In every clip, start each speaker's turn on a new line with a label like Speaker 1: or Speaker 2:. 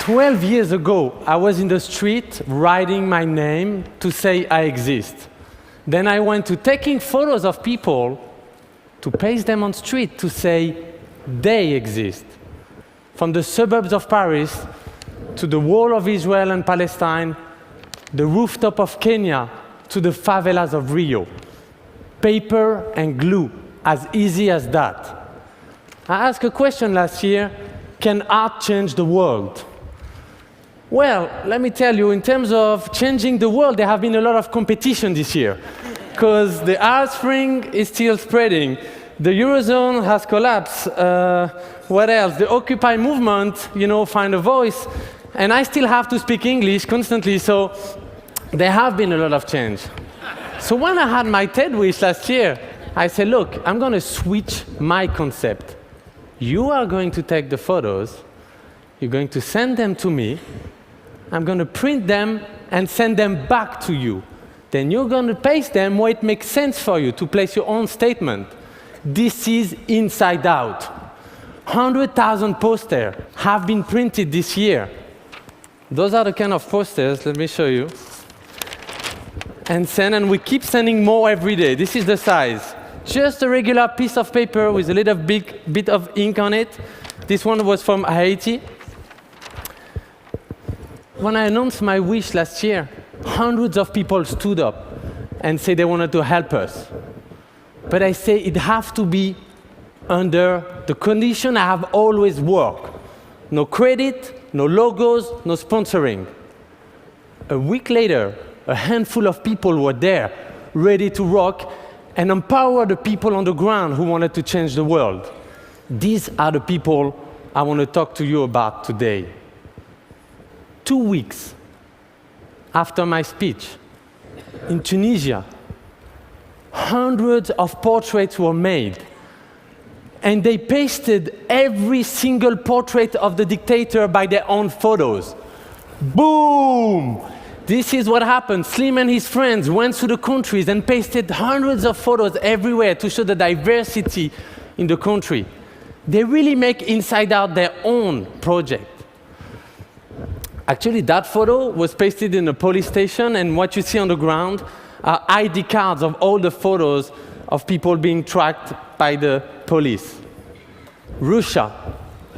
Speaker 1: 12 years ago, I was in the street writing my name to say I exist. Then I went to taking photos of people to paste them on street to say they exist. From the suburbs of Paris to the wall of Israel and Palestine, the rooftop of Kenya to the favelas of Rio. Paper and glue, as easy as that. I asked a question last year, can art change the world? Well, let me tell you, in terms of changing the world, there have been a lot of competition this year, because the Arab Spring is still spreading. The Eurozone has collapsed. What else? The Occupy movement, find a voice. And I still have to speak English constantly, so there have been a lot of change. So when I had my TED Wish last year, I said, look, I'm going to switch my concept. You are going to take the photos, you're going to send them to me, I'm going to print them and send them back to you. Then you're going to paste them where it makes sense for you to place your own statement. This is Inside Out. 100,000 posters have been printed this year. Those are the kind of posters, let me show you. And we keep sending more every day. This is the size. Just a regular piece of paper with a little bit of ink on it. This one was from Haiti. When I announced my wish last year, hundreds of people stood up and said they wanted to help us. But I say it has to be under the condition I have always worked. No credit, no logos, no sponsoring. A week later, a handful of people were there, ready to rock and empower the people on the ground who wanted to change the world. These are the people I want to talk to you about today. 2 weeks after my speech, in Tunisia, hundreds of portraits were made. And they pasted every single portrait of the dictator by their own photos. Boom! This is what happened. Slim and his friends went to the countries and pasted hundreds of photos everywhere to show the diversity in the country. They really make Inside Out their own project. Actually, that photo was pasted in a police station, and what you see on the ground are ID cards of all the photos of people being tracked by the police. Russia.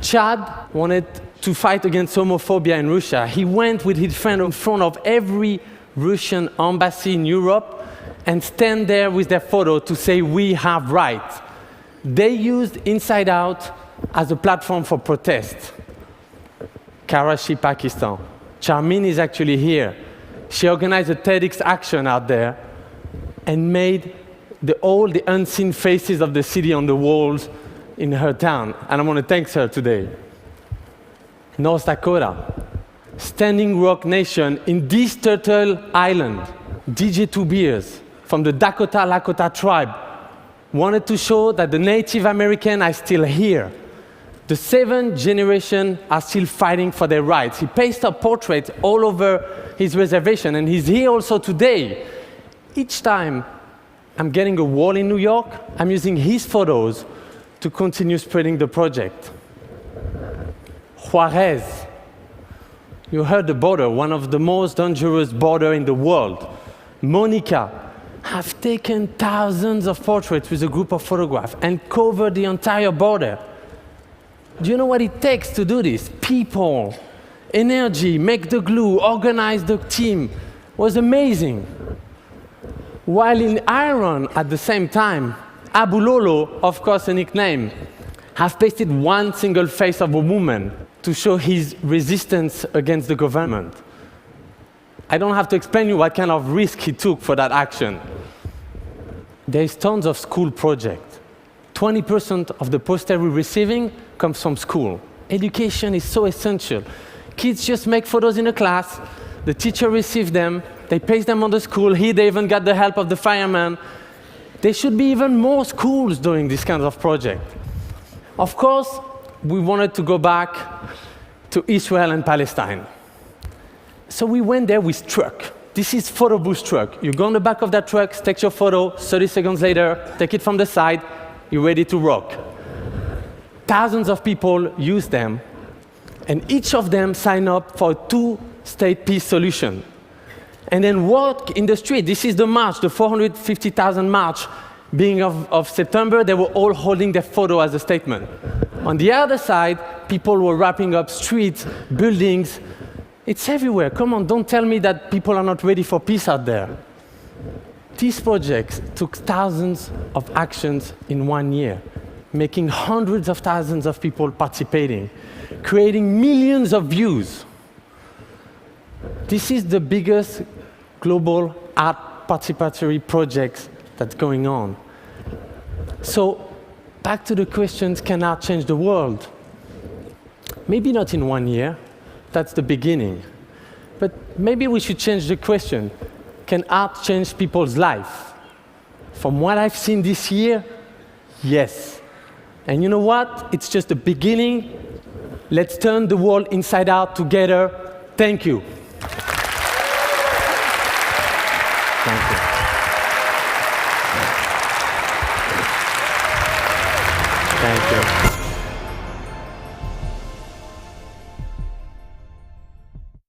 Speaker 1: Chad wanted to fight against homophobia in Russia. He went with his friend in front of every Russian embassy in Europe and stand there with their photo to say, we have rights. They used Inside Out as a platform for protest. Karachi, Pakistan. Charmin is actually here. She organized a TEDx action out there and made all the unseen faces of the city on the walls in her town. And I want to thank her today. North Dakota. Standing Rock Nation in this Turtle Island. DJ Two Beers from the Dakota Lakota tribe wanted to show that the Native Americans are still here. The 7th generation are still fighting for their rights. He pasted up portraits all over his reservation, and he's here also today. Each time I'm getting a wall in New York, I'm using his photos to continue spreading the project. Juarez. You heard the border, one of the most dangerous borders in the world. Monica have taken thousands of portraits with a group of photographers and covered the entire border. Do you know what it takes to do this? People, energy, make the glue, organize the team. It was amazing. While in Iran, at the same time, Abu Lolo, of course a nickname, has pasted one single face of a woman to show his resistance against the government. I don't have to explain you what kind of risk he took for that action. There's tons of school projects. 20% of the poster we're receiving comes from school. Education is so essential. Kids just make photos in a class, the teacher receives them, they paste them on the school, here they even got the help of the fireman. There should be even more schools doing this kind of project. Of course, we wanted to go back to Israel and Palestine. So we went there with truck. This is photo booth truck. You go on the back of that truck, take your photo, 30 seconds later, take it from the side, you're ready to rock. Thousands of people use them, and each of them sign up for a two-state peace solution. And then walk in the street. This is the march, the 450,000 march. Beginning of September, they were all holding their photo as a statement. On the other side, people were wrapping up streets, buildings. It's everywhere. Come on, don't tell me that people are not ready for peace out there. These projects took thousands of actions in 1 year, making hundreds of thousands of people participating, creating millions of views. This is the biggest global art participatory project that's going on. So, back to the questions, can art change the world? Maybe not in 1 year, that's the beginning. But maybe we should change the question, can art change people's life? From what I've seen this year, yes. And you know what? It's just the beginning. Let's turn the world inside out together. Thank you. Thank you. Thank you.